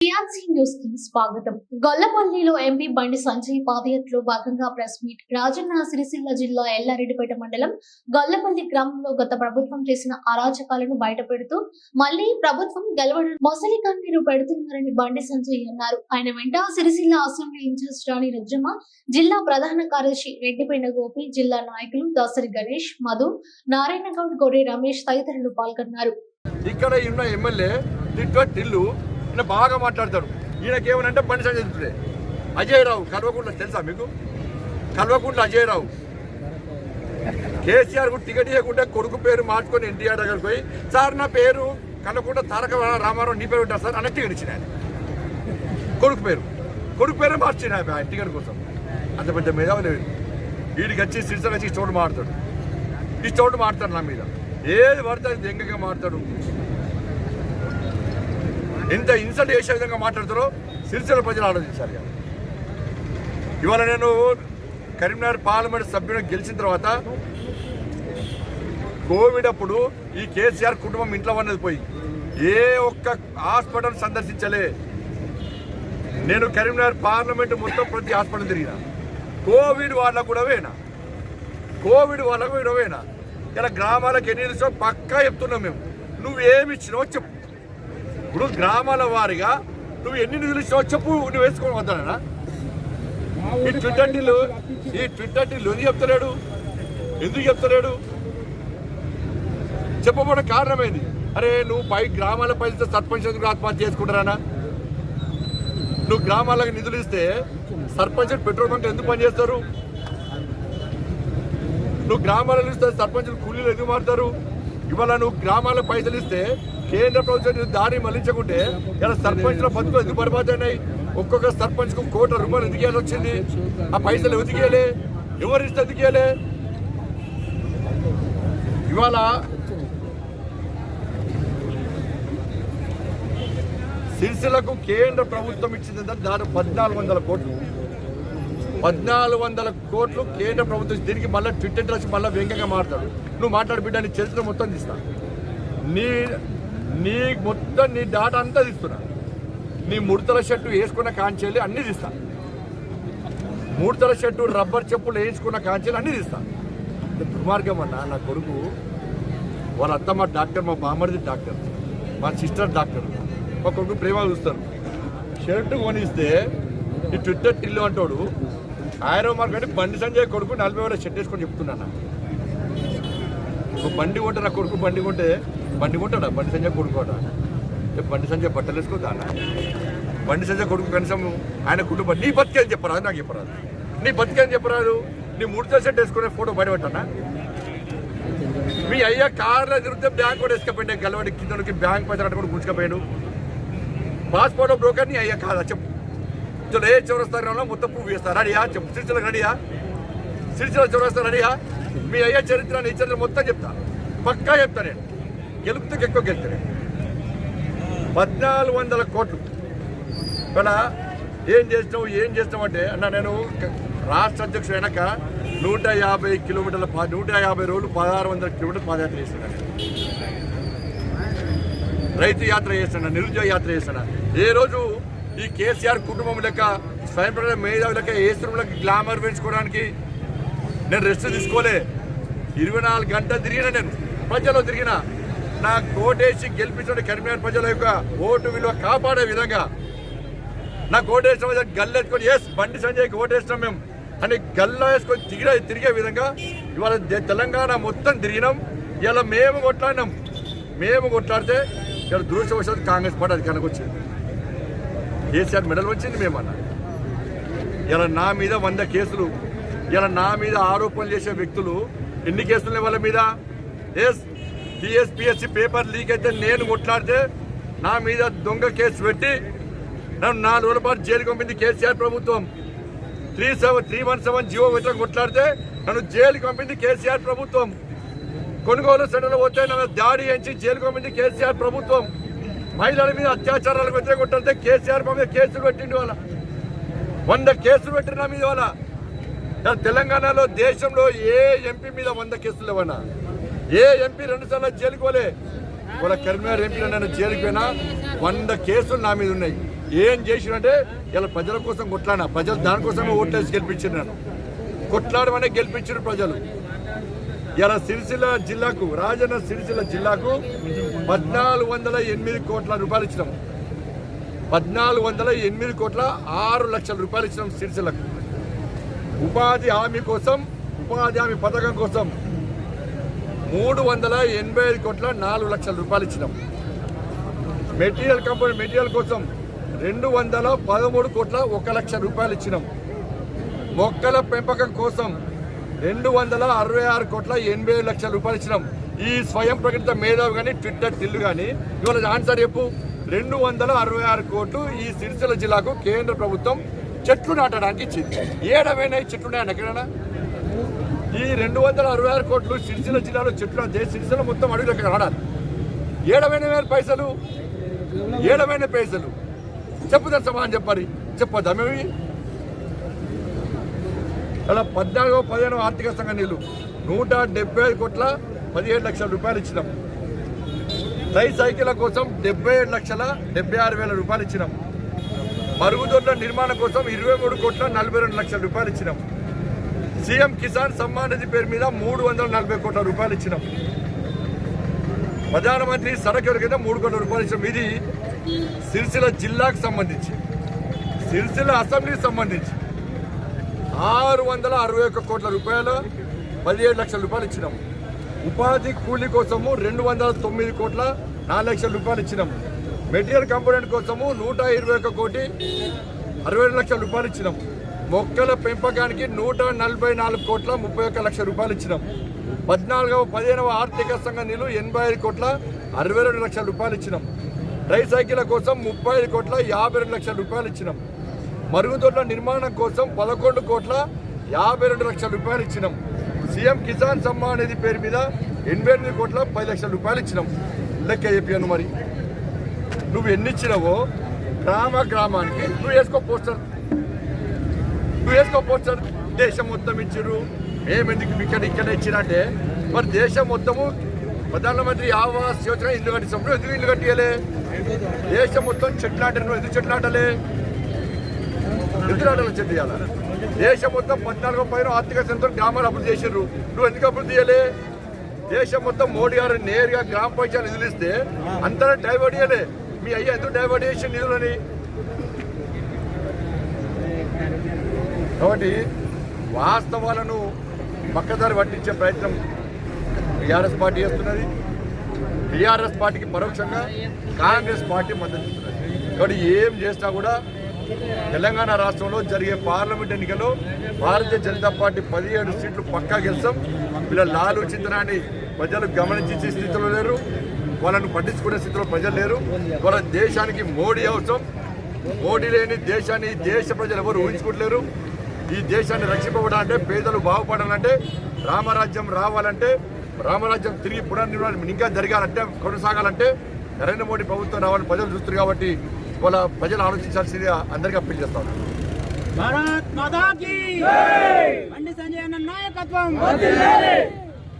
TRC news కి స్వాగతం. గొల్లపల్లిలో MP Bandi Sanjay పాదయాత్రలో భాగంగా ప్రెస్ మీట్. రాజన్న సిరిసిల్ల జిల్లా ఎల్లారెడ్డిపేట మండలం గొల్లపల్లి గ్రామంలో గత ప్రభుత్వం చేసిన అరాచకాలను బయటపెడుతూ మళ్లీ ప్రభుత్వం గెలవడం మొసలి కన్నీరు పెడుతున్నారని బండి సంజయ్ అన్నారు. ఆయన వెంట సిరిసిల్ల అసెంబ్లీ ఇన్ఛార్జ్ రాణి రజ్జమ్మ, జిల్లా ప్రధాన కార్యదర్శి రెడ్డిపేట గోపి, జిల్లా నాయకులు దాసరి గణేష్, మధు, నారాయణగౌడ్, గొర్రె రమేష్ తదితరులు పాల్గొన్నారు. ఇక్కడ ఉన్న ఎమ్మెల్యే టిల్లు బాగా మాట్లాడతాడు. ఈయనకేమనంటే బండి సంజయ్ అజయ్ రావు కల్వకుంట్ల తెలుసా మీకు? కల్వకుంట్ల అజయ్ రావు కేసీఆర్ టికెట్ ఇవ్వకుండా కొడుకు పేరు మార్చుకొని ఎన్టీఆర్ దగ్గరకు పోయి, సార్ నా పేరు కల్వకుంట్ల తారక రామారావు, నీ పేరు ఉంటారు సార్ అన్న టికెట్ ఇచ్చిన ఆయన. కొడుకు పేరే మార్చిన ఆయన టికెట్ కోసం. అంత పెద్ద మేధావి లేదు. వీడికి వచ్చి సిరిసలు వచ్చి చోటు మాడతాడు, ఈ చోటు మాడతాడు నా మీద. ఏది పడుతుంది వ్యంగ్యంగా మాడతాడు. ఎంత ఇన్సల్ట్ చేసే విధంగా మాట్లాడతారో సిరిసిల్ల ప్రజలు ఆలోచించారు. ఇవాళ నేను కరీంనగర్ పార్లమెంట్ సభ్యుడిని గెలిచిన తర్వాత కోవిడ్ అప్పుడు ఈ కేసీఆర్ కుటుంబం ఇంట్లో ఉన్నది పోయి ఏ ఒక్క హాస్పిటల్ సందర్శించలే. నేను కరీంనగర్ పార్లమెంట్ మొత్తం ప్రతి హాస్పిటల్ తిరిగిన. కోవిడ్ వాళ్ళకు కూడా పోయినా ఇలా గ్రామాలకు ఎన్ని ఇచ్చావు పక్కా చెప్తున్నాం మేము. నువ్వేమి ఇచ్చినావో చెప్పు. ఇప్పుడు గ్రామాల వారిగా నువ్వు ఎన్ని నిధులు ఇచ్చినావో చెప్పు. నువ్వు వేసుకోవడం వద్దానా? ఈ ట్విట్టర్ టీలు ఎందుకు చెప్తలేడు? చెప్పబోవడం కారణమైంది. అరే నువ్వు గ్రామాల పైసలు సర్పంచ్ ఎందుకు ఆత్మహత్య చేసుకుంటారా? నువ్వు గ్రామాలకు నిధులు ఇస్తే సర్పంచ్ పెట్రోల్ బంక్ ఎందుకు పనిచేస్తారు? నువ్వు గ్రామాలను ఇస్తే సర్పంచులు కూలీలు ఎందుకు మారుతారు? ఇవాళ నువ్వు గ్రామాల పైసలు ఇస్తే కేంద్ర ప్రభుత్వం దారి మళ్లించకుంటే ఇలా సర్పంచ్ల బతుకులు ఎందుకు బర్బాదైనాయి? ఒక్కొక్క సర్పంచ్ కు ₹1,00,00,000 ఎందుకు ఇవ్వాల్సి వచ్చింది? ఆ పైసలు ఎందుకేలే? ఎవరిస్తే ఎందుకేలే? ఇవాళ సిరిసిల్లకు కేంద్ర ప్రభుత్వం ఇచ్చింది దాదాపు 1,400 కోట్లు. 1,400 కోట్లు కేంద్ర ప్రభుత్వం. దీనికి మళ్ళీ ట్విట్టర్ రాసి మళ్ళీ వ్యంగ్యంగా మాట్లాడు. నువ్వు మాట్లాడి బిడ్డ నీ చరిత్ర మొత్తం తీస్తా. నీ మొత్తం నీ డాటా అంతా తీస్తున్నా. నీ ముడతల షర్టు వేసుకున్న కాంచెలు అన్నీ తీస్తా. ముడతల షర్టు రబ్బర్ చెప్పులు వేయించుకున్న కాంచెలు అన్నీ తీస్తా. దుర్మార్గం అన్న. నా కొడుకు వాళ్ళ అత్తమ్మ డాక్టర్, మా బామ్మడిది డాక్టర్, మా సిస్టర్ డాక్టర్. మా కొడుకు ప్రేమ చూస్తారు. షర్టు కొనిస్తే ఈ ట్విట్టర్ టిల్లు అంటాడు ఆరో మార్కెట్ బండి సంజయ్ కొడుకు 40,000 షర్ట్ వేసుకొని చెప్తున్నాను. బండి కొంటే నా కొడుకు బండి కొంటాడా? బండి సంజయ్ కొడుకోడా? బండి సంజయ్ బట్టలు వేసుకోదా? బండి సంజయ్ కొడుకు కనీసం ఆయన కుటుంబం నీ బతికేని చెప్పరాదు, నాకు చెప్పరాదు. నీ బతికేని చెప్పరాదు. నీ 3 షర్ట్ వేసుకునే ఫోటో బయటపెట్టానా? మీ అయ్యా కార్లో తిరిగితే బ్యాంక్ కూడా వేసుకపోయింది. గెలవడి కిందకి బ్యాంక్ పైసలు కూడా గుంజుకపోయాడు. పాస్పోర్ట్ బ్రోకర్ నీ అయ్యా కాదా చెప్పు. ఏ చౌరస్తాలో మొత్తం పువ్వు వేస్తారు రెడీయా చెప్పు. సిరిసిల్ల రెడీయా? సిరిసిల్ల చౌరస్తా రెడీయా? మీ అయ్యా చరిత్ర నీ చరిత్ర మొత్తం చెప్తా. పక్కా చెప్తా. నేను గెలుపుతో ఎక్కువ గెలుతాను. 1,400 కోట్లు ఇక్కడ ఏం చేసినావు అంటే అన్న, నేను రాష్ట్ర అధ్యక్షుడు అయినాక 150 కిలోమీటర్ల 150 రోజులు 1,600 కిలోమీటర్లు పాదయాత్ర చేస్తున్నాను. రైతు యాత్ర చేస్తున్నా, నిరుద్యోగ యాత్ర చేస్తున్నా. ఏ రోజు ఈ కేసీఆర్ కుటుంబం లెక్క స్వయం ప్రజల మేధావి లెక్క ఏసులకు గ్లామర్ పెంచుకోవడానికి నేను రెస్ట్ తీసుకోలే. 24 గంటలు తిరిగిన. నేను ప్రజల్లో తిరిగిన. నా కోటేసి గెలిపించిన కరీంనగర్ ప్రజల యొక్క ఓటు విలువ కాపాడే విధంగా నా కోటేసిన గల్లెత్తుకొని బండి సంజయ్కి ఓటేసినాం మేము అని గల్లా వేసుకొని తిరిగే విధంగా ఇవాళ తెలంగాణ మొత్తం తిరిగినాం. ఇలా మేము కొట్లాడితే ఇలా దురదృష్టవశాత్తు కాంగ్రెస్ పార్టీ అధికారానికి వచ్చింది. కేసీఆర్ మెడల్ వచ్చింది మేమన్నా. ఇలా నా మీద 100 కేసులు, ఇలా నా మీద ఆరోపణలు చేసే వ్యక్తులు ఎన్ని కేసులు వాళ్ళ మీద? టీఎస్పీఎస్సీ పేపర్ లీక్ అయితే నేను కొట్లాడితే నా మీద దొంగ కేసు పెట్టి నన్ను 4 రోజుల పాటు జైలుకి పంపింది కేసీఆర్ ప్రభుత్వం. 317 జీవో వ్యతిరేకంగా కొట్లాడితే నన్ను జైలుకి పంపింది కేసీఆర్ ప్రభుత్వం. కొనుగోలు సెంటర్లో పోతే నన్ను దాడి చేయించి జైలుకి పంపింది కేసీఆర్ ప్రభుత్వం. మహిళల మీద అత్యాచారాలకు వ్యతిరేకంగా కొట్లాడితే కేసీఆర్ మీద కేసులు పెట్టింది. వాళ్ళ 100 కేసులు పెట్టిన నా మీద. వాళ్ళ తెలంగాణలో దేశంలో ఏ ఎంపీ మీద 100 కేసులు లేవన్నా? ఏ ఎంపీ 2 సార్లు జైలుకోలే. వాళ్ళ కరీంనగర్ ఎంపీ నన్ను జైలుకి పోయినా 100 కేసులు నా మీద ఉన్నాయి. ఏం చేసినంటే ఇలా ప్రజల కోసం కొట్లాడినా, ప్రజలు దానికోసమే ఓట్లేసి గెలిపించారు, నన్ను కొట్లాడమనే గెలిపించారు ప్రజలు. ఇలా సిరిసిల్ల జిల్లాకు, రాజన్న సిరిసిల్ల జిల్లాకు 1408 కోట్ల రూపాయలు ఇచ్చినాం. 1408 కోట్ల 6 లక్షల రూపాయలు ఇచ్చినాం సిరిసిల్లకు. ఉపాధి హామీ కోసం, ఉపాధి హామీ పథకం కోసం 385 కోట్ల 4 లక్షల రూపాయలు ఇచ్చినాం. మెటీరియల్ కంపెనీ మెటీరియల్ కోసం 213 కోట్ల 1 లక్ష రూపాయలు ఇచ్చినాం. మొక్కల పెంపకం కోసం 266 కోట్ల 80 లక్షల రూపాయలు ఇచ్చినాం. ఈ స్వయం ప్రకటిత మేధావి కానీ ట్విట్టర్ టిల్లు కానీ ఇవాళ ఆన్సర్ చెప్పు. 266 కోట్లు ఈ సిరిసిల్ల జిల్లాకు కేంద్ర ప్రభుత్వం చెట్లు నాటడానికి ఇచ్చింది. ఏడవైనా చెట్లు ఉన్నాయని ఎక్కడైనా? ఈ 266 కోట్లు సిరిసిల్ల జిల్లాలో చెట్లు అంటే సిరిసిల్ల మొత్తం అడుగులకు రాడాలి. ఏడవైన పైసలు, ఏడవైన పైసలు చెప్పుదాం సమాధానం చెప్పాలి. చెప్పొద్దా మేము? అలా 14-15 ఆర్థిక సంఘ నిధులు 175 కోట్ల 17 లక్షల రూపాయలు ఇచ్చినాం. సైకిళ్ల కోసం 77 లక్షల 76 వేల రూపాయలు ఇచ్చినాం. మరుగుదొడ్ల నిర్మాణం కోసం 23 కోట్ల 42 లక్షల రూపాయలు ఇచ్చినాం. సీఎం కిసాన్ సమ్మాన్ నిధి పేరు మీద 340 కోట్ల రూపాయలు ఇచ్చినాం. ప్రధానమంత్రి సడక్ యోజన కింద 3 కోట్ల రూపాయలు ఇచ్చినాం. ఇది సిరిసిల్ల జిల్లాకు సంబంధించి. సిరిసిల్ల అసెంబ్లీకి సంబంధించి 661 కోట్ల రూపాయలు 17 లక్షల రూపాయలు ఇచ్చినాం. ఉపాధి కూలీ కోసము 209 కోట్ల 4 లక్షల రూపాయలు ఇచ్చినాం. మెటీరియల్ కాంపోనెంట్ కోసము 121 కోటి 60 లక్షల రూపాయలు ఇచ్చినాం. మొక్కల పెంపకానికి 144 కోట్ల 31 లక్షల రూపాయలు ఇచ్చినాం. 14వ-15వ ఆర్థిక సంఘ నిధులు 85 కోట్ల 62 లక్షల రూపాయలు ఇచ్చినాం. సైకిళ్ల కోసం 35 కోట్ల 52 లక్షల రూపాయలు ఇచ్చినాం. మరుగుదొడ్ల నిర్మాణం కోసం 11 కోట్ల 52 లక్షల రూపాయలు ఇచ్చినాం. సీఎం కిసాన్ సమ్మాన్ నిధి పేరు మీద 88 కోట్ల 10 లక్షల రూపాయలు ఇచ్చినాం. లెక్క చెప్పాను. మరి నువ్వు ఎన్ని ఇచ్చినావో గ్రామానికి నువ్వు వేసుకో పోస్టర్, నువ్వు వేసుకో పోస్టర్. దేశం మొత్తం ఇచ్చిరు, మేమెందుకు ఇక్కడ ఇచ్చినంటే మరి దేశం మొత్తము ప్రధానమంత్రి ఆవాస్ యోజన ఇల్లు కట్టించినప్పుడు ఎందుకు ఇల్లు కట్టియలే? దేశం మొత్తం చెట్లు నాటారు, నువ్వు ఎందుకు చెట్లు నాటలే? ఎందుకు నాటాలి చెట్లు ఇవ్వాలి? దేశం మొత్తం 14 ఆర్థిక సంస్థలు గ్రామాలు అభివృద్ధి చేసిర్రు, నువ్వు ఎందుకు అభివృద్ధి చేయలే? దేశం మొత్తం మోడీ గారు నేరుగా గ్రామ పంచాయతీ నిధులు ఇస్తే అంతా డైవర్ట్ చేయలే. మీ అయ్యా ఎందుకు డైవర్ట్ చేసిన నిధులని? కాబట్టి వాస్తవాలను పక్కదారి పట్టించే ప్రయత్నం టీఆర్ఎస్ పార్టీ చేస్తున్నది. టీఆర్ఎస్ పార్టీకి పరోక్షంగా కాంగ్రెస్ పార్టీ మద్దతు ఇస్తున్నది. కాబట్టి ఏం చేసినా కూడా తెలంగాణ రాష్ట్రంలో జరిగే పార్లమెంట్ ఎన్నికల్లో భారతీయ జనతా పార్టీ 17 సీట్లు పక్కా గెలుస్తాం. వీళ్ళ ఆలోచించడాన్ని ప్రజలు గమనించే స్థితిలో లేరు, వాళ్ళను పట్టించుకునే స్థితిలో ప్రజలు లేరు. వాళ్ళ దేశానికి మోడీ అవసరం. మోడీ లేని దేశాన్ని దేశ ప్రజలు ఎవరు ఊహించుకుంటలేరు. ఈ దేశాన్ని రక్షింపబడాలంటే, పేదలు బాగుపడాలంటే, రామరాజ్యం రావాలంటే, రామరాజ్యం తిరిగి పునర్నిర్మాణం ఇంకా జరగాలంటే, కొనసాగాలంటే నరేంద్ర మోడీ ప్రభుత్వం రావాలని ప్రజలు చూస్తారు. కాబట్టి వాళ్ళ ప్రజలు ఆలోచించాల్సిందిగా అందరికీ అప్పీల్ చేస్తాను. భారత్ మాతా కీ జై. బండి సంజయ్ అన్న నాయకత్వం.